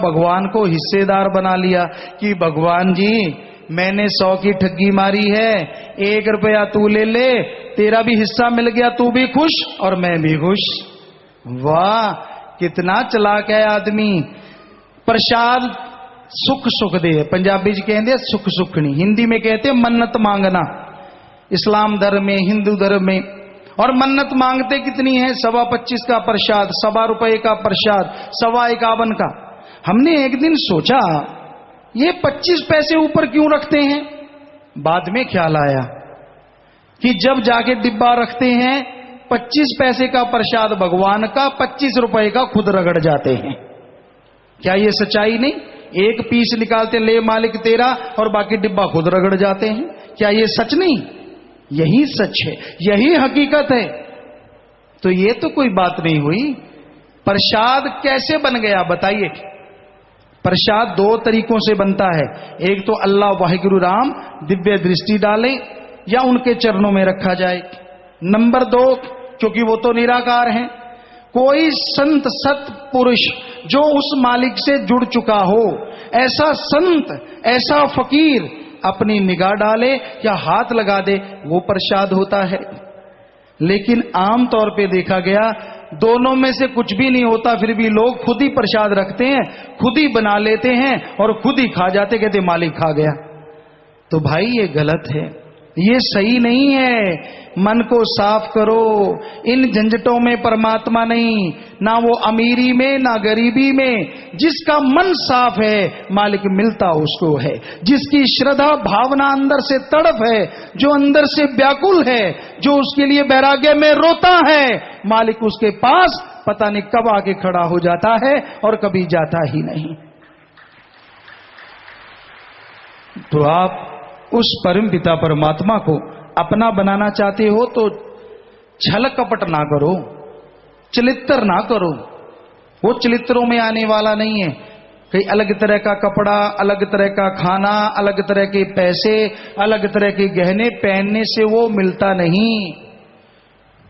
भगवान को हिस्सेदार बना लिया कि भगवान जी मैंने 100 की ठगी मारी है, 1 रुपया तू ले ले, तेरा भी हिस्सा मिल गया, तू भी खुश और मैं भी खुश। वाह कितना चालाक है आदमी। प्रसाद सुख सुख दे, पंजाबी जी कहते सुख सुखनी, हिंदी में कहते मन्नत मांगना। इस्लाम धर्म में, हिंदू धर्म में। और मन्नत मांगते कितनी है? 25.25 का प्रसाद, 1.25 रुपए का प्रसाद, 51 का। हमने एक दिन सोचा ये 25 पैसे ऊपर क्यों रखते हैं। बाद में ख्याल आया कि जब जाके डिब्बा रखते हैं 25 पैसे का प्रसाद भगवान का, 25 रुपए का खुद रगड़ जाते हैं। क्या ये सच्चाई नहीं? एक पीस निकालते, ले मालिक तेरा, और बाकी डिब्बा खुद रगड़ जाते हैं। क्या ये सच नहीं? यही सच है, यही हकीकत है। तो ये तो कोई बात नहीं हुई। प्रसाद कैसे बन गया बताइए। प्रसाद 2 तरीकों से बनता है। एक तो अल्लाह वाहिगुरु राम दिव्य दृष्टि डालें या उनके चरणों में रखा जाए। नंबर 2, क्योंकि वो तो निराकार हैं, कोई संत सत पुरुष जो उस मालिक से जुड़ चुका हो, ऐसा संत, ऐसा फकीर अपनी निगाह डाले या हाथ लगा दे, वो प्रसाद होता है। लेकिन आमतौर पे देखा गया दोनों में से कुछ भी नहीं होता, फिर भी लोग खुद ही प्रसाद रखते हैं, खुद ही बना लेते हैं और खुद ही खा जाते, कहते मालिक खा गया। तो भाई ये गलत है, ये सही नहीं है। मन को साफ करो। इन झंझटों में परमात्मा नहीं, ना वो अमीरी में ना गरीबी में। जिसका मन साफ है मालिक मिलता उसको है। जिसकी श्रद्धा भावना अंदर से तड़प है, जो अंदर से व्याकुल है, जो उसके लिए वैराग्य में रोता है, मालिक उसके पास पता नहीं कब आके खड़ा हो जाता है और कभी जाता ही नहीं। तो आप उस परम पिता परमात्मा को अपना बनाना चाहते हो तो छल कपट ना करो, चलित्र ना करो। वो चलित्रों में आने वाला नहीं है। कई अलग तरह का कपड़ा, अलग तरह का खाना, अलग तरह के पैसे, अलग तरह के गहने पहनने से वो मिलता नहीं।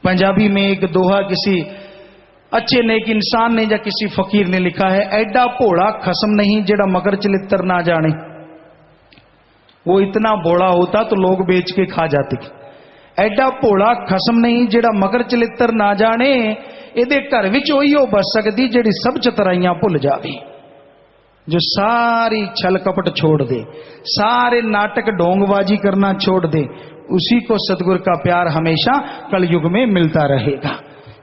पंजाबी में एक दोहा किसी अच्छे नेक इंसान ने या किसी फकीर ने लिखा है, एडा भोला खसम नहीं जेड़ा मगर चलित्र ना जाने। वो इतना भोला होता तो लोग बेच के खा जाते। एडा भोला खसम नहीं जेड़ा मगर चलित्र ना जाने, इहदे घर विच ओहिओ बस सकदी जेड़ी सब चतराइयां भुल जावे। जो सारी छल कपट छोड़ दे, सारे नाटक ढोंगबाजी करना छोड़ दे, उसी को सतगुरु का प्यार हमेशा कलयुग में मिलता रहेगा।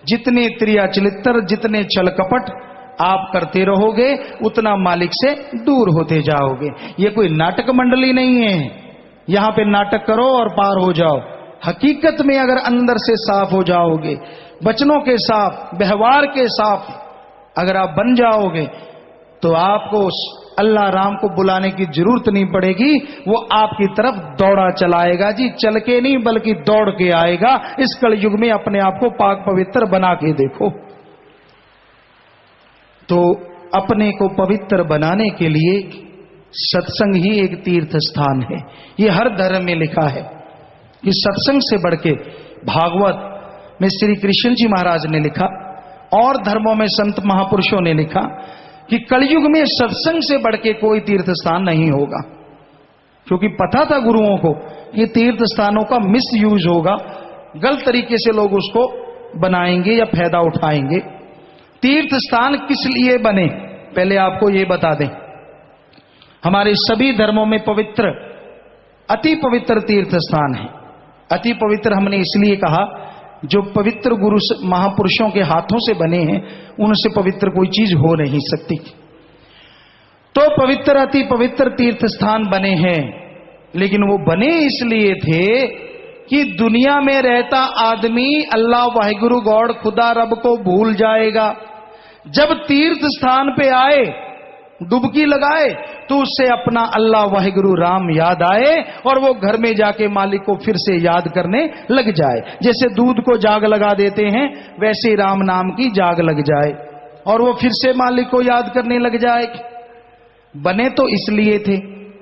जितने त्रिया चलित्र, जितने छल कपट आप करते रहोगे, उतना मालिक से दूर होते जाओगे। ये कोई नाटक मंडली नहीं है, यहां पे नाटक करो और पार हो जाओ। हकीकत में अगर अंदर से साफ हो जाओगे, वचनों के साफ, व्यवहार के साफ अगर आप बन जाओगे, तो आपको अल्लाह राम को बुलाने की जरूरत नहीं पड़ेगी। वो आपकी तरफ दौड़ा चलाएगा जी, चल के नहीं बल्कि दौड़ के आएगा। इस कलयुग में अपने आप को पाक पवित्र बना के देखो। तो अपने को पवित्र बनाने के लिए सत्संग ही एक तीर्थ स्थान है। ये हर धर्म में लिखा है कि सत्संग से बढ़ के, भागवत में श्री कृष्ण जी महाराज ने लिखा और धर्मों में संत महापुरुषों ने लिखा कि कलयुग में सत्संग से बढ़ के कोई तीर्थ स्थान नहीं होगा। क्योंकि पता था गुरुओं को कि तीर्थ स्थानों का मिस यूज होगा, गलत तरीके से लोग उसको बनाएंगे या फायदा उठाएंगे। तीर्थ स्थान किस लिए बने, पहले आपको यह बता दें। हमारे सभी धर्मों में पवित्र, अति पवित्र तीर्थ स्थान है। अति पवित्र हमने इसलिए कहा, जो पवित्र गुरु महापुरुषों के हाथों से बने हैं, उनसे पवित्र कोई चीज हो नहीं सकती। तो पवित्र, अति पवित्र तीर्थ स्थान बने हैं। लेकिन वो बने इसलिए थे कि दुनिया में रहता आदमी अल्लाह वाहिगुरु गॉड खुदा रब को भूल जाएगा। जब तीर्थ स्थान पे आए, डुबकी लगाए, तो उससे अपना अल्लाह वाहिगुरु राम याद आए और वो घर में जाके मालिक को फिर से याद करने लग जाए। जैसे दूध को जाग लगा देते हैं, वैसे राम नाम की जाग लग जाए और वो फिर से मालिक को याद करने लग जाए। बने तो इसलिए थे,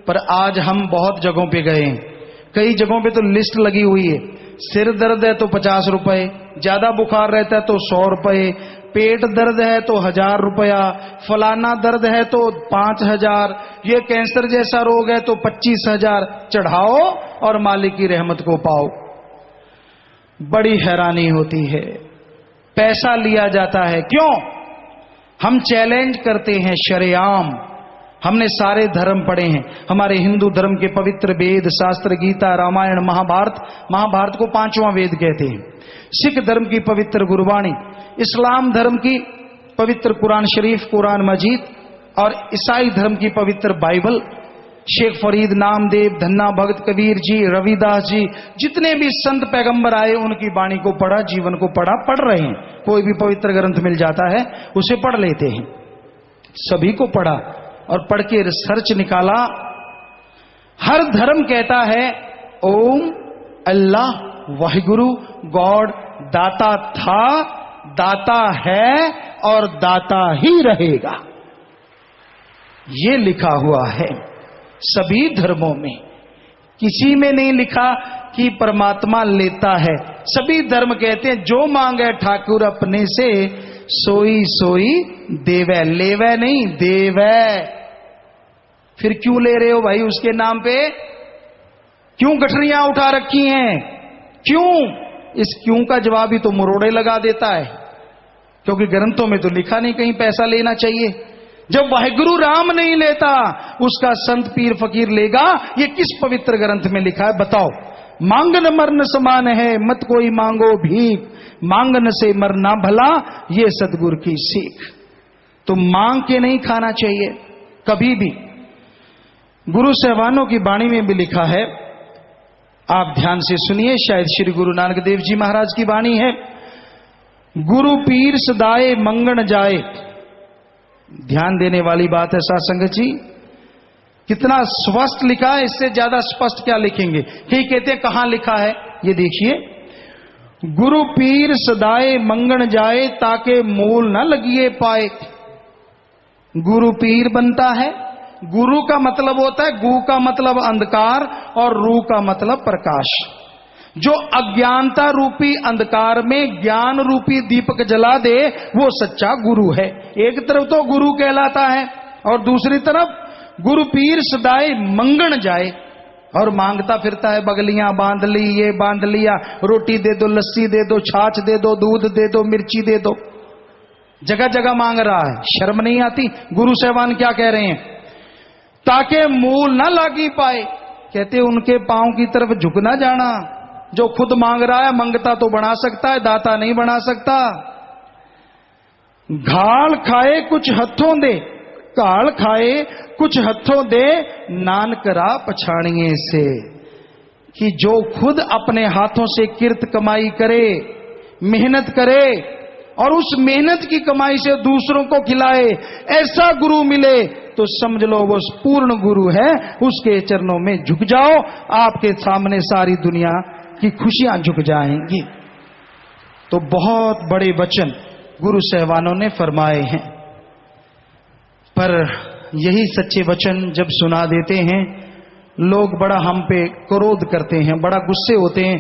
पर आज हम बहुत जगहों पे गए हैं। कई जगहों पे तो लिस्ट लगी हुई है, सिर दर्द है तो 50 रुपए, ज्यादा बुखार रहता है तो 100 रुपए, पेट दर्द है तो 1000 रुपया, फलाना दर्द है तो 5000, ये कैंसर जैसा रोग है तो 25,000 चढ़ाओ और मालिक की रहमत को पाओ। बड़ी हैरानी होती है, पैसा लिया जाता है। क्यों? हम चैलेंज करते हैं शरेआम। हमने सारे धर्म पढ़े हैं। हमारे हिंदू धर्म के पवित्र वेद शास्त्र गीता रामायण महाभारत को 5वां वेद कहते हैं। सिख धर्म की पवित्र गुरबाणी, इस्लाम धर्म की पवित्र कुरान शरीफ कुरान मजीद, और ईसाई धर्म की पवित्र बाइबल। शेख फरीद, नामदेव, धन्ना भगत, कबीर जी, रविदास जी, जितने भी संत पैगंबर आए उनकी वाणी को पढ़ा, जीवन को पढ़ा, पढ़ रहे हैं। कोई भी पवित्र ग्रंथ मिल जाता है उसे पढ़ लेते हैं। सभी को पढ़ा और पढ़ के रिसर्च निकाला। हर धर्म कहता है ओम, अल्लाह, वाहिगुरु, गॉड दाता था, दाता है और दाता ही रहेगा। ये लिखा हुआ है सभी धर्मों में। किसी में नहीं लिखा कि परमात्मा लेता है। सभी धर्म कहते हैं जो मांगे ठाकुर अपने से, सोई सोई देवै, लेवै नहीं देवै। फिर क्यों ले रहे हो भाई उसके नाम पे? क्यों गठरियां उठा रखी हैं? क्यों? इस क्यों का जवाब ही तो मुरोड़े लगा देता है, क्योंकि ग्रंथों में तो लिखा नहीं कहीं पैसा लेना चाहिए। जब वाहिगुरु राम नहीं लेता, उसका संत पीर फकीर लेगा? ये किस पवित्र ग्रंथ में लिखा है बताओ? मांगन मरण समान है, मत कोई मांगो भीख, मांगन से मरना भला, ये सतगुरु की सीख। तो मांग के नहीं खाना चाहिए कभी भी। गुरु साहबानों की वाणी में भी लिखा है, आप ध्यान से सुनिए, शायद श्री गुरु नानक देव जी महाराज की वाणी है। गुरु पीर सदाए मंगन जाए। ध्यान देने वाली बात है साथ संगत जी। कितना स्पष्ट लिखा है, इससे ज्यादा स्पष्ट क्या लिखेंगे? कहीं कहते हैं कहां लिखा है, ये देखिए। गुरु पीर सदाए मंगन जाए, ताके मूल न लगिए पाए। गुरु पीर बनता है। गुरु का मतलब होता है, गु का मतलब अंधकार और रू का मतलब प्रकाश। जो अज्ञानता रूपी अंधकार में ज्ञान रूपी दीपक जला दे, वो सच्चा गुरु है। एक तरफ तो गुरु कहलाता है और दूसरी तरफ गुरु पीर सदाए मंगन जाए, और मांगता फिरता है, बगलियां बांध ली, ये बांध लिया, रोटी दे दो, लस्सी दे दो, छाछ दे दो, दूध दे दो, मिर्ची दे दो, जगह जगह मांग रहा है। शर्म नहीं आती? गुरु साहबान क्या कह रहे हैं? ताके मूल ना लागी पाए। कहते उनके पांव की तरफ झुक ना जाना। जो खुद मांग रहा है, मंगता तो बना सकता है, दाता नहीं बना सकता। घाल खाए कुछ हथों दे, काल खाए कुछ हथों दे, नानकरा पछाणिए से। कि जो खुद अपने हाथों से किर्त कमाई करे, मेहनत करे, और उस मेहनत की कमाई से दूसरों को खिलाए, ऐसा गुरु मिले तो समझ लो वो पूर्ण गुरु है। उसके चरणों में झुक जाओ, आपके सामने सारी दुनिया की खुशियां झुक जाएंगी। तो बहुत बड़े वचन गुरु साहबानों ने फरमाए हैं, पर यही सच्चे वचन जब सुना देते हैं, लोग बड़ा हम पे क्रोध करते हैं, बड़ा गुस्से होते हैं।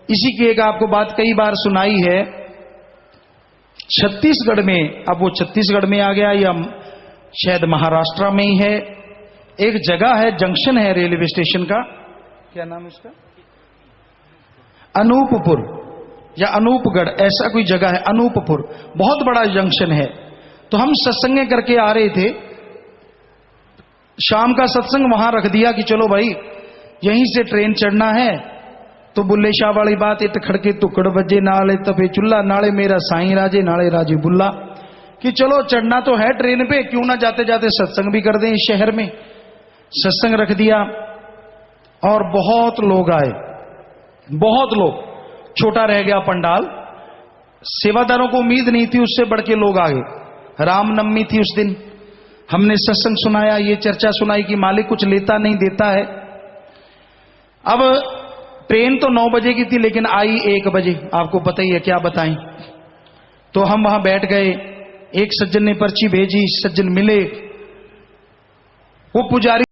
इसी की एक आपको बात कई बार सुनाई है। छत्तीसगढ़ में, अब वो छत्तीसगढ़ में आ गया या शायद महाराष्ट्र में ही है, एक जगह है, जंक्शन है रेलवे स्टेशन का, क्या नाम है उसका? अनूपपुर या अनूपगढ़, ऐसा कोई जगह है, अनूपपुर। बहुत बड़ा जंक्शन है। तो हम सत्संग करके आ रहे थे, शाम का सत्संग वहां रख दिया कि चलो भाई यहीं से ट्रेन चढ़ना है। तो बुल्ले शाह वाली बात, इत खड़के टुकड़ बजे नाले तपे चुल्ला, नाले मेरा साईं राजे, नाले राजे बुल्ला। कि चलो चढ़ना तो है ट्रेन पे, क्यों ना जाते जाते सत्संग भी कर दें इस शहर में। सत्संग रख दिया और बहुत लोग आए, बहुत लोग। छोटा रह गया पंडाल, सेवादारों को उम्मीद नहीं थी, उससे बढ़ के लोग आ गए। रामनवमी थी उस दिन। हमने सत्संग सुनाया, ये चर्चा सुनाई कि मालिक कुछ लेता नहीं देता है। अब ट्रेन तो 9 बजे की थी, लेकिन आई 1 बजे। आपको पता ही है, क्या बताएं। तो हम वहां बैठ गए। एक सज्जन ने पर्ची भेजी, सज्जन मिले, वो पुजारी